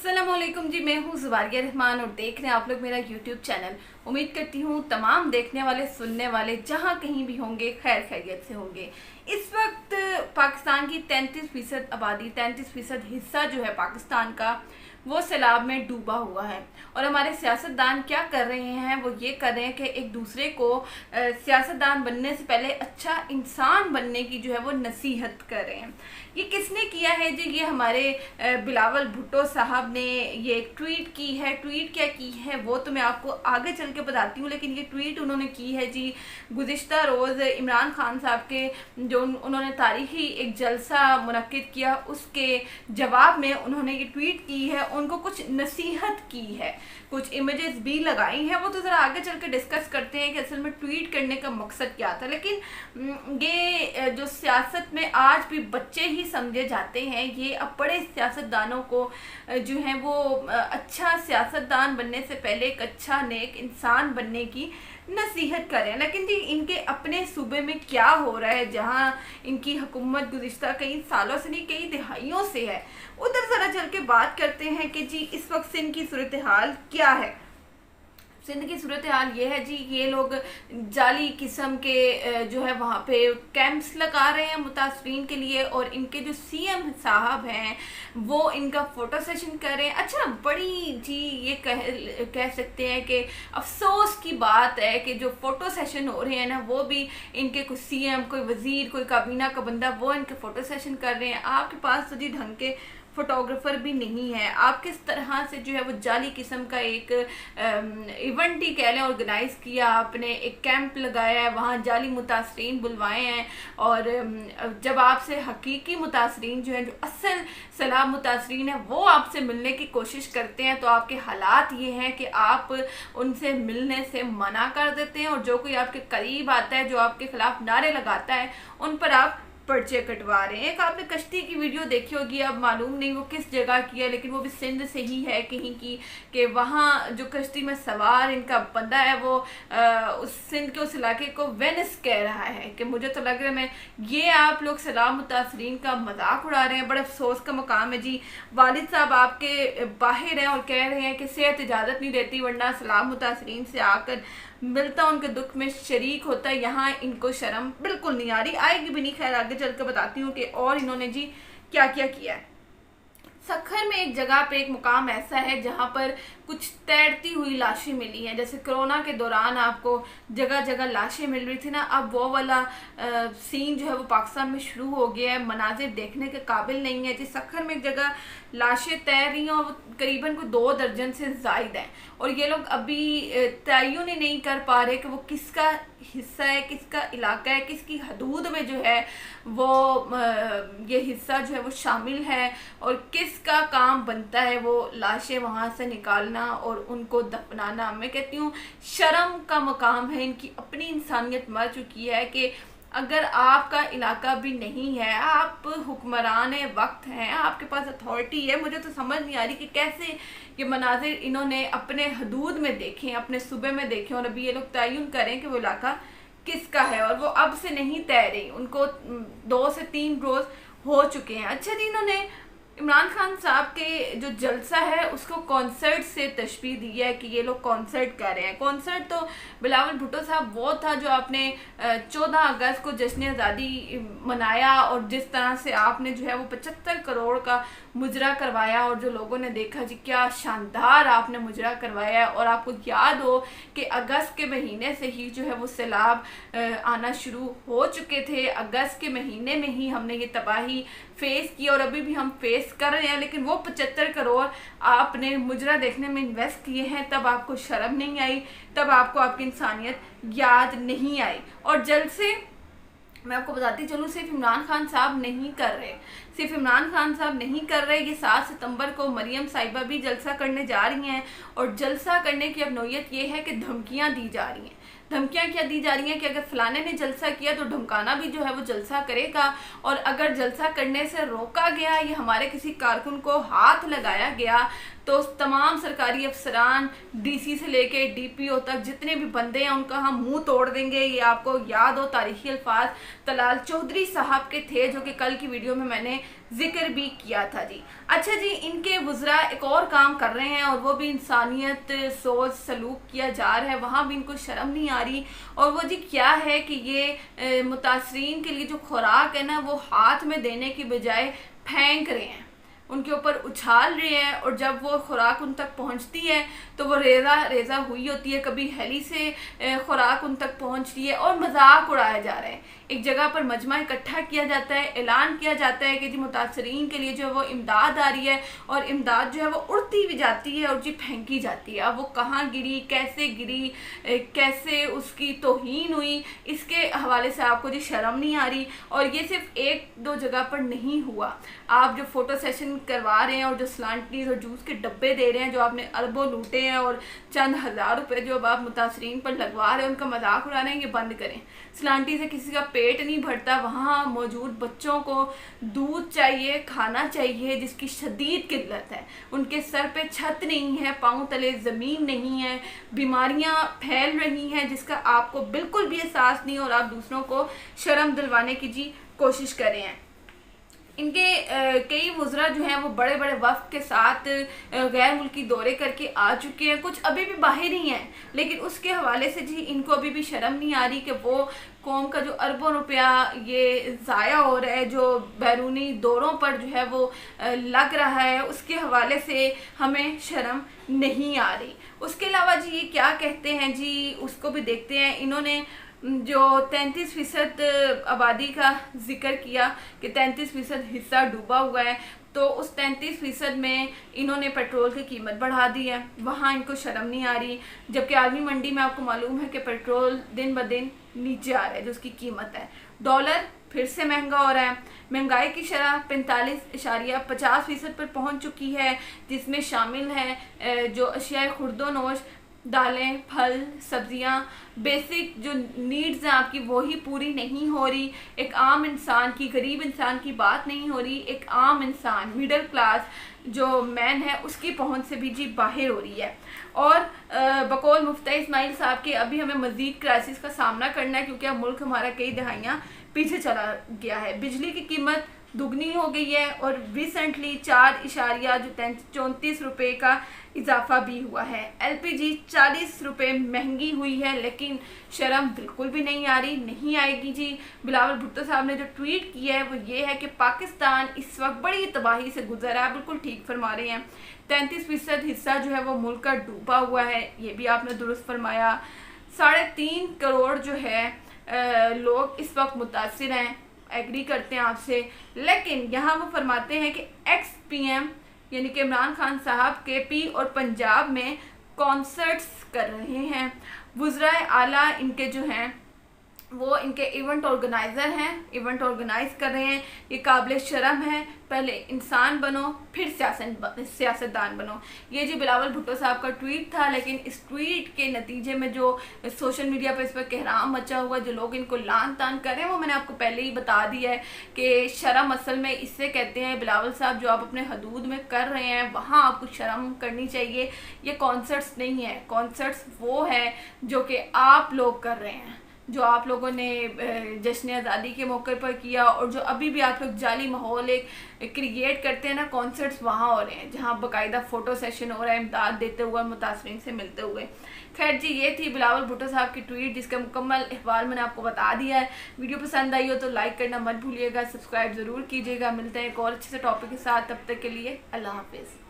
अस्सलामुअलैकुम जी, मैं हूँ ज़ुबारिया रहमान और देख रहे हैं आप लोग मेरा यूट्यूब चैनल। उम्मीद करती हूँ तमाम देखने वाले सुनने वाले जहाँ कहीं भी होंगे खैर खैरियत से होंगे। इस वक्त पाकिस्तान की 33% आबादी, 33% हिस्सा जो है पाकिस्तान का, वो सैलाब में डूबा हुआ है। और हमारे सियासतदान क्या कर रहे हैं, वो ये कर रहे हैं कि एक दूसरे को सियासतदान बनने से पहले अच्छा इंसान बनने की जो है वो नसीहत कर रहे हैं। ये किसने किया है जी? ये हमारे बिलावल भुट्टो साहब ने ये एक ट्वीट की है। ट्वीट क्या की है वो तो मैं आपको आगे चल के बताती हूँ, लेकिन ये ट्वीट उन्होंने की है जी गुज़िश्ता रोज़ इमरान खान साहब के जो उन्होंने तारीखी एक जलसा मुनक्किद किया, उसके जवाब में उन्होंने ये ट्वीट की है। उनको कुछ नसीहत की है, कुछ इमेजेस भी लगाई हैं। वो तो ज़रा आगे चल के डिस्कस करते हैं कि असल में ट्वीट करने का मकसद क्या था। लेकिन ये जो सियासत में आज भी बच्चे ही समझे जाते हैं, ये अब बड़े सियासतदानों को जो है वो अच्छा सियासतदान बनने से पहले एक अच्छा नेक इंसान बनने की नसीहत करें। लेकिन जी इनके अपने सूबे में क्या हो रहा है, जहां इनकी हुकूमत गुज़िश्ता कई सालों से नहीं कई दिहाइयों से है, उधर ज़रा चल के बात करते हैं कि जी इस वक्त सिंध की सूरत हाल क्या है। सिंध की सूरत हाल ये है जी, ये लोग जाली किस्म के जो है वहाँ पे कैंप्स लगा रहे हैं मुतासरीन के लिए, और इनके जो सीएम साहब हैं वो इनका फ़ोटो सेशन कर रहे हैं। अच्छा, बड़ी जी ये कह सकते हैं कि अफसोस की बात है कि जो फ़ोटो सेशन हो रहे हैं ना, वो भी इनके कुछ सीएम, कोई वज़ीर, कोई काबीना का बंदा वो इनके फ़ोटो सेशन कर रहे हैं। आपके पास तो जी ढंग के फोटोग्राफर भी नहीं है। आप किस तरह से जो है वो जाली किस्म का एक इवेंट ही कह लें ऑर्गेनाइज किया, आपने एक कैंप लगाया है, वहाँ जाली मुतासरीन बुलवाए हैं, और जब आपसे हकीकी मुतासरीन जो है, जो असल सलाह मुतासरीन है, वो आपसे मिलने की कोशिश करते हैं, तो आपके हालात ये हैं कि आप उनसे मिलने से मना कर देते हैं, और जो कोई आपके करीब आता है, जो आपके खिलाफ नारे लगाता है, उन पर आप पर्चे कटवा रहे हैं। एक आपने कश्ती की वीडियो देखी होगी, अब मालूम नहीं वो किस जगह की है, लेकिन वो भी सिंध से ही है कहीं की, कि वहाँ जो कश्ती में सवार इनका बंदा है वो उस सिंध के उस इलाके को वेनिस कह रहा है। कि मुझे तो लग रहा है मैं ये आप लोग सलाम मुतासरीन का मजाक उड़ा रहे हैं। बड़े अफसोस का मकाम है जी, वालिद साहब आपके बाहर हैं और कह रहे हैं कि सेहत इजाज़त नहीं देती, वरना सलाम मुतासरीन से आकर मिलता, उनके दुख में शरीक होता है। यहाँ इनको शर्म बिल्कुल नहीं आ रही, आएगी भी नहीं। खैर आगे चल के बताती हूँ कि और इन्होंने जी क्या क्या किया है। सखर में एक जगह पे एक मुकाम ऐसा है जहाँ पर कुछ तैरती हुई लाशें मिली हैं। जैसे कोरोना के दौरान आपको जगह जगह लाशें मिल रही थी ना, अब वो वाला सीन जो है वो पाकिस्तान में शुरू हो गया है। मनाजिर देखने के काबिल नहीं है जी। सखर में एक जगह लाशें तैर रही हैं और करीबन को 2 दर्जन से जायद हैं, और ये लोग अभी तयन ही नहीं कर पा रहे कि वो किसका हिस्सा है, किसका इलाका है, किसकी हदूद में जो है वो ये हिस्सा जो है वो शामिल है, और किसका काम बनता है वो लाशें वहाँ से निकालना और उनको दफनाना। मैं कहती हूँ शर्म का मकाम है, इनकी अपनी इंसानियत मर चुकी है कि अगर आपका इलाका भी नहीं है, आप हुक्मरान वक्त हैं, आपके पास अथॉरिटी है, मुझे तो समझ नहीं आ रही कि कैसे ये मनाजिर इन्होंने अपने हदूद में देखें, अपने सूबे में देखें, और अभी ये लोग तयन करें कि वो इलाका किसका है। और वो अब से नहीं तय रही, उनको 2 से 3 रोज हो चुके हैं। अच्छा जी, इन्होंने इमरान खान साहब के जो जलसा है उसको कॉन्सर्ट से तशबीह दी है कि ये लोग कॉन्सर्ट कर रहे हैं। कॉन्सर्ट तो बिलावल भुट्टो साहब वो था जो आपने 14 अगस्त को जश्न आज़ादी मनाया, और जिस तरह से आपने जो है वो 75 करोड़ का मुजरा करवाया, और जो लोगों ने देखा जी क्या शानदार आपने मुजरा करवाया। और आपको याद हो कि अगस्त के महीने से ही जो है वो सैलाब आना शुरू हो चुके थे। अगस्त के महीने में ही हमने ये तबाही फेस की, और अभी भी हम फेस कर रहे हैं। लेकिन वो 75 करोड़ आपने मुजरा देखने में इन्वेस्ट किए हैं, तब आपको शर्म नहीं आई, तब आपको आपकी इंसानियत याद नहीं आई। और जल्द से मैं आपको बताती चलूँ, सिर्फ इमरान खान साहब नहीं कर रहे, सिर्फ इमरान खान साहब नहीं कर रहे, ये 7 सितंबर को मरियम साहिबा भी जलसा करने जा रही हैं। और जलसा करने की अब नौयत ये है कि धमकियां दी जा रही हैं। धमकियां क्या दी जा रही हैं कि अगर फलाने ने जलसा किया तो धमकाना भी जो है वो जलसा करेगा, और अगर जलसा करने से रोका गया या हमारे किसी कारकुन को हाथ लगाया गया तो तमाम सरकारी अफसरान डीसी से लेके डीपीओ तक जितने भी बंदे हैं उनका हम मुंह तोड़ देंगे। ये आपको याद हो तारीखी अल्फाज तलाल चौधरी साहब के थे, जो कि कल की वीडियो में मैंने जिक्र भी किया था जी। अच्छा जी, इनके वुज़रा एक और काम कर रहे हैं और वो भी इंसानियत सोच सलूक किया जा रहा है, वहाँ भी इनको शर्म नहीं आ रही। और वो जी क्या है कि ये मुतासरीन के लिए जो खुराक है ना, वो हाथ में देने की बजाय फेंक रहे हैं, उनके ऊपर उछाल रहे हैं। और जब वो खुराक उन तक पहुंचती है तो वो रेजा रेजा हुई होती है, कभी हेली से खुराक उन तक पहुंच रही है और मजाक उड़ाया जा रहा है। एक जगह पर मजमा इकट्ठा किया जाता है, ऐलान किया जाता है कि जी मुतासरीन के लिए जो है वो इमदाद आ रही है, और इमदाद जो है वो उड़ती भी जाती है और जी फेंकी जाती है। अब वो कहाँ गिरी, कैसे गिरी, कैसे उसकी तौहीन हुई, इसके हवाले से आपको जी शर्म नहीं आ रही। और ये सिर्फ एक दो जगह पर नहीं हुआ, आप जो फोटो सेशन करवा रहे हैं और जो सलांटीज और जूस के डब्बे दे रहे हैं, जो आपने अरबों लूटे हैं, और चंद हज़ार रुपए जो अब आप मुतासरीन पर लगवा रहे हैं, उनका मजाक उड़ा रहे हैं, ये बंद करें। सलांटी से किसी का पेट नहीं भरता, वहाँ मौजूद बच्चों को दूध चाहिए, खाना चाहिए, जिसकी शदीद किल्लत है। उनके सर पे छत नहीं है, पाँव तले ज़मीन नहीं है, बीमारियाँ फैल रही हैं जिसका आपको बिल्कुल भी एहसास नहीं, और आप दूसरों को शर्म दिलवाने की जी कोशिश कर रहे हैं। इनके कई वुज़रा जो हैं वो बड़े बड़े वफ़द के साथ गैर मुल्की दौरे करके आ चुके हैं, कुछ अभी भी बाहर ही हैं, लेकिन उसके हवाले से जी इनको अभी भी शर्म नहीं आ रही कि वो कौम का जो अरबों रुपया ये ज़ाया हो रहा है, जो बैरूनी दौरों पर जो है वो लग रहा है, उसके हवाले से हमें शर्म नहीं आ रही। उसके अलावा जी ये क्या कहते हैं जी, उसको भी देखते हैं। इन्होंने जो 33% आबादी का जिक्र किया कि 33% हिस्सा डूबा हुआ है, तो उस 33% में इन्होंने पेट्रोल की कीमत बढ़ा दी है, वहाँ इनको शर्म नहीं आ रही। जबकि आलमी मंडी में आपको मालूम है कि पेट्रोल दिन ब दिन नीचे आ रहा है जो उसकी कीमत है। डॉलर फिर से महंगा हो रहा है, महंगाई की शरह 45.50% पर पहुँच चुकी है, जिसमें शामिल है जो अशियाए खुर्दोनोश, दालें, फल, सब्जियां, बेसिक जो नीड्स हैं आपकी वही पूरी नहीं हो रही। एक आम इंसान की, गरीब इंसान की बात नहीं हो रही, एक आम इंसान, मिडिल क्लास जो मैन है, उसकी पहुंच से भी जी बाहर हो रही है। और बकौल मुफ्ती इस्माइल साहब के अभी हमें मज़ीद क्राइसिस का सामना करना है, क्योंकि अब मुल्क हमारा कई दहाइयाँ पीछे चला गया है। बिजली की कीमत दुगनी हो गई है और रिसेंटली 4.34 रुपये का इजाफा भी हुआ है। LPG 40 रुपये महंगी हुई है, लेकिन शर्म बिल्कुल भी नहीं आ रही, नहीं आएगी जी। बिलावल भुट्टो साहब ने जो ट्वीट किया है वो ये है कि पाकिस्तान इस वक्त बड़ी तबाही से गुजर रहा है। बिल्कुल ठीक फरमा रहे हैं, 33% हिस्सा जो है वो मुल्क का डूबा हुआ है, ये भी आपने दुरुस्त फरमाया। 3.5 करोड़ जो है लोग इस वक्त मुतासिर हैं, एग्री करते हैं आपसे। लेकिन यहाँ वो फरमाते हैं कि ex-PM यानी कि इमरान खान साहब KP और पंजाब में कॉन्सर्ट्स कर रहे हैं। वुज़राए आला इनके जो हैं वो इनके इवेंट ऑर्गेनाइज़र हैं, इवेंट ऑर्गेनाइज कर रहे हैं। ये काबिल शर्म है, पहले इंसान बनो फिर सियासतदान बनो। ये जी बिलावल भुट्टो साहब का ट्वीट था, लेकिन इस ट्वीट के नतीजे में जो सोशल मीडिया पर इस पर कहराम मचा हुआ, जो लोग इनको लान तान कर रहे हैं, वो मैंने आपको पहले ही बता दिया है कि शर्म असल में इससे कहते हैं। बिलावल साहब जो आप अपने हदूद में कर रहे हैं वहाँ आपको शर्म करनी चाहिए। ये कॉन्सर्ट्स नहीं है, कॉन्सर्ट्स वो है जो कि आप लोग कर रहे हैं, जो आप लोगों ने जश्न आज़ादी के मौके पर किया, और जो अभी भी आप लोग जाली माहौल एक क्रिएट करते हैं ना, कॉन्सर्ट्स वहाँ हो रहे हैं जहाँ बाकायदा फ़ोटो सेशन हो रहा है, इमदाद देते हुए, मुतासरीन से मिलते हुए। खैर जी, ये थी बिलावल भुट्टो साहब की ट्वीट, जिसका मुकम्मल अहवाल मैंने आपको बता दिया है। वीडियो पसंद आई हो तो लाइक करना मत भूलिएगा, सब्सक्राइब ज़रूर कीजिएगा। मिलते हैं एक और अच्छे से टॉपिक के साथ, तब तक के लिए अल्लाह हाफिज़।